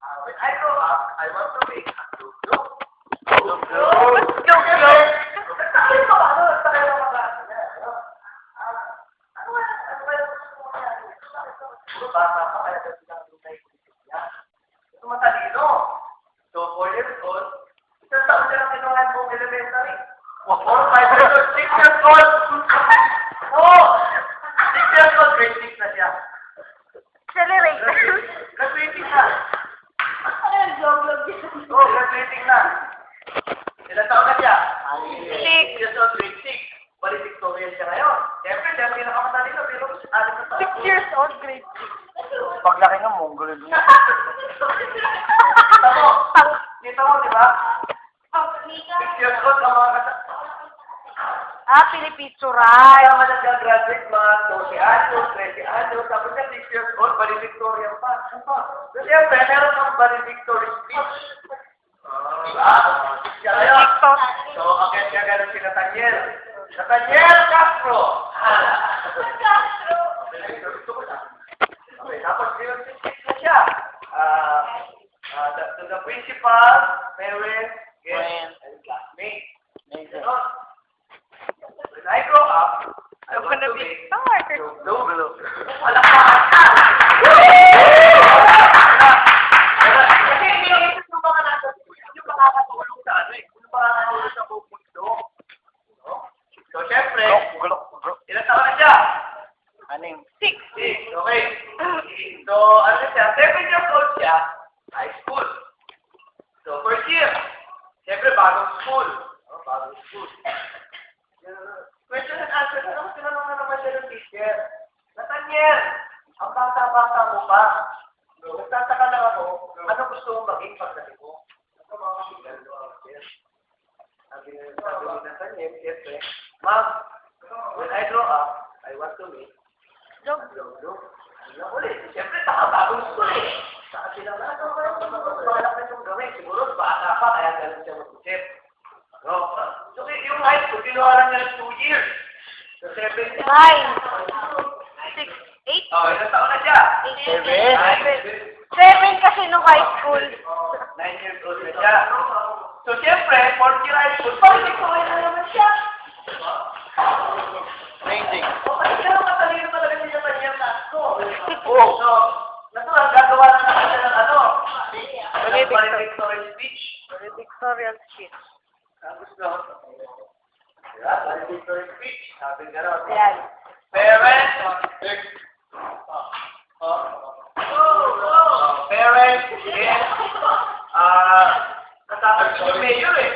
When I grow up, I want to be a Duk-Duk. Duk-Duk. Sabi ko, ano yung mga klase niya? Ano ba yung gusto mo niya? Puro bata pa, kaya daw silang tunay isip niya. Ito matalino. So, 4 years old, isang taon siya lang kinuha mong elementary. 4, 5 years old, 6 years old. Oo! 6 years old, grade 6 na siya. Accelerate. Graduating na. Ano yung vlog-vlog yan? Oo, graduating na. Ilang taon na siya? 6 years old, grade 6. Valedictorian siya ngayon. Siyempre, siya ang pinakamatalino, pero 6 na taon. 6 years old, grade 6. Paglaki ng Mongol niya. Kita mo, di ba? 6 years old ang mga Pinipicturan. kaya man nag-graduate mga 12 anyos, 13 anyos, tapos siya 6 years old, valedictorian pa. So, siyempre, meron kang valedictory speech. Diba? Siya ngayon. So, okay, siya ganun si Nathaniel. Nathaniel Castro! Okay, tapos grade 6 na siya. To the principal, parents, guests, and classmates. Ganon. When I grow up, I want to be Duk-Duk. Palakpakan ka! Kasi iniisip yung mga nasa yung makakatulong sa ano eh. Yung makakatulong sa buong mundo. No? So, syempre, ilang taon na siya? Aning. 6. 6. Okay. So, ano na siya? 7 years old siya. High school. So, first year. Siyempre, bagong school. Bagong school. Question and answer. Ano ko tinanong na naman siya ng teacher? Nathaniel, ang bata-bata mo pa. No, nagtataka lang ako, ano gusto mong maging pagdating mo? Ano mga kasigal? Sabi ni Nathaniel, siyempre, Ma'am, when I grow up, I want to meet Duk-Duk. Ano ulit? Siyempre, bagong school eh. Saka silang lahat, balak na itong gawin. Siguro, bata pa, kaya ganun siya mag-isip. No? So, yung high school, kinuha lang niya ng 2 years. So, 7 9. 6. 8. Oh, ilang taon na siya? 7 kasi nung high school. 9 years old na siya. So, siyempre, 4th year high school, parang ikaw na naman siya. Amazing. O, kasi pero matalino talaga siya sa kanyang tasko. Oo. So, natural, gagawa na naman siya ng ano? Valedictory speech. Valedictorian speech. Gusto. Diba? Valedictory speech. Sabi nga raw. Yan. Parents. Parents. Yes. Kasama yung mayor eh.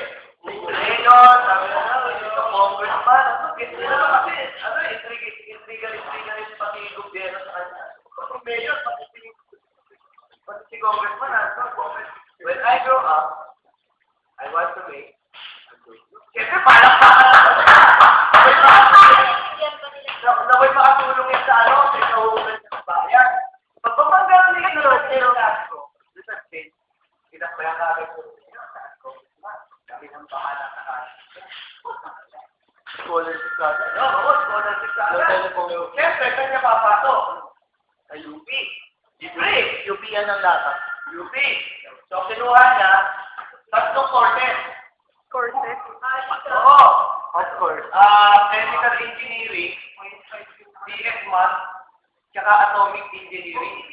Mayor. Sabi na nga. Ito congressman. Ano eh. Intrigalist pati yung gobyerno sa kanya. Mayor. Pati si congressman. When I grow up, I want to make siyempre, parang naway makatulong yan sa ano, sa ikahulan sa bayan. Pagpapanggalan nila ng tasko, doon sa state, kinakbayang agad po ng tasko. Kami ng bahala sa kaso. Scholarship ka. Oo, scholarship ka agad. Siyempre, kanya papasok sa UP. Libre. UP yan ang lata. UP. So, kinuha niya, 3 courses. Courses. Oo. Of course. Chemical engineering, CS Math, tsaka atomic engineering.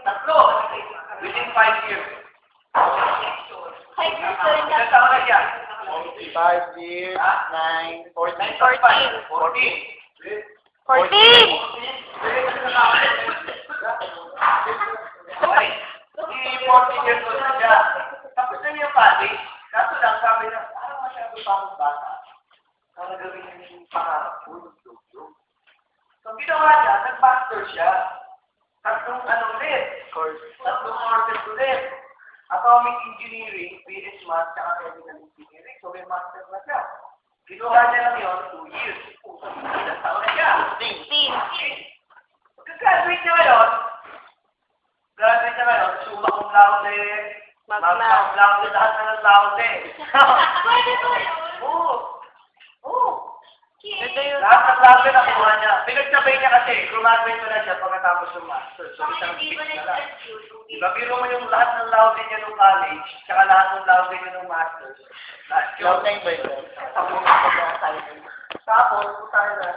3. Within 5 years. Ilan taon na siya? 5 years, 9, 14. 14. 14. Okay. Si 14 years old na siya. Tapos na yung college. Kaso lang, sabi na, parang masyado pa akong bata. Para gawin niya yung pangarap ko. So, ginawa niya, nag-master siya. 3 ulit. Course. 3 courses ulit. Atomic engineering, BS Math, tsaka chemical engineering. So, may master na siya. Ginawa niya lang yun, 2 years. Ilang taon na siya? 16. Pagka-graduate niya ngayon, summa cum laude, magna cum laude, lahat na ng laude. Pwede po. Oo. Ito yun. Lahat ng labi nakuha niya. Pinagsabay niya kasi, graduate ko na siya pagkatapos ng master. So, isang fix na lang. Diba, biro mo yung lahat ng labi niya nung college, tsaka lahat ng labi niya nung master. Cloud 9 ba yun? Tapos, putang na,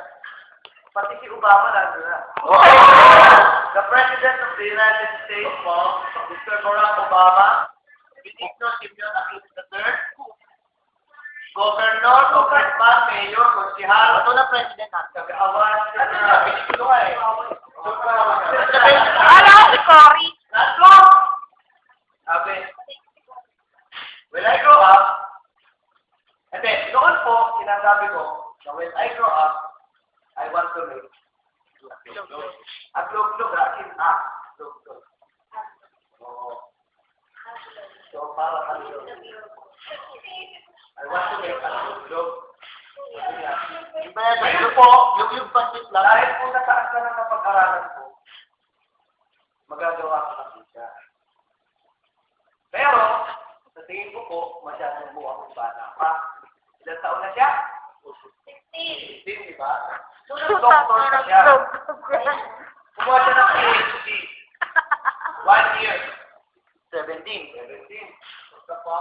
pati si Obama nandun na. The President of the United States po, Mr. Barack Obama, Benigno Simeon Aquino III, Governor, Congressman, Mayor, Konsihal, Ito na president natin. Kag-awas, Benigno nga eh. Ala ko si Cory. Natlo! Sabi, when I grow up, hindi, noon po, sinasabi ko, na when I grow up, I want to make a glog-glog, akin, glog-glog. Oo. So, para kalog. I want to make a glog-glog. Iba yan, yung po, yung pasit lang. Dahil po nataas na ng napag-aralan ko, magagawa ko na siya. Pero, sa tingin ko po, masyadong buwang bata pa. Ilang taon na siya? 16, di ba? So, nag-doctor na siya. Kumuha siya ng PhD. 1 year. 17. Basta po.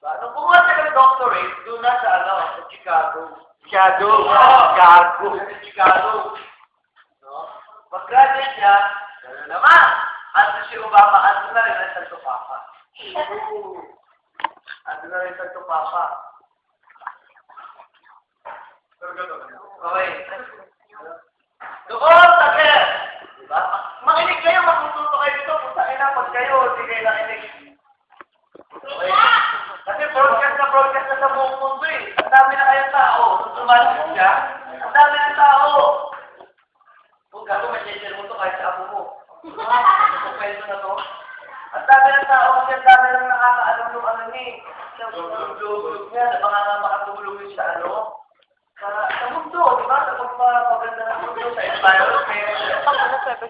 Nung kumuha siya ng doctorate, doon na sa, sa Chicago. Shadow. Gago. Gago. Sa Chicago. No? Pag-graduate niya, gano'n naman. Ando si Obama, ando na rin ang Santo Papa. Ando na rin Santo Papa. Okay. Doon, tagal! Diba? Makinig kayo, magtututo kayo dito. Kung saan na, pag kayo, hindi kayo nakinig. Okay. Kasi broadcast na sa buong mundo eh. Ang dami na kayong tao. Nung sumalit siya, ang dami ng tao. Kung gago, may share mo to kahit sa amo mo. Kung kwento na to. Ang dami ng tao kasi ang dami lang nakakaalam ng ano ni. Lulog niya, na baka nga makatulong yun sa ano. Sa mundo, di ba? Sa pagpapaganda ng mundo, sa environment. Pag ano, 7.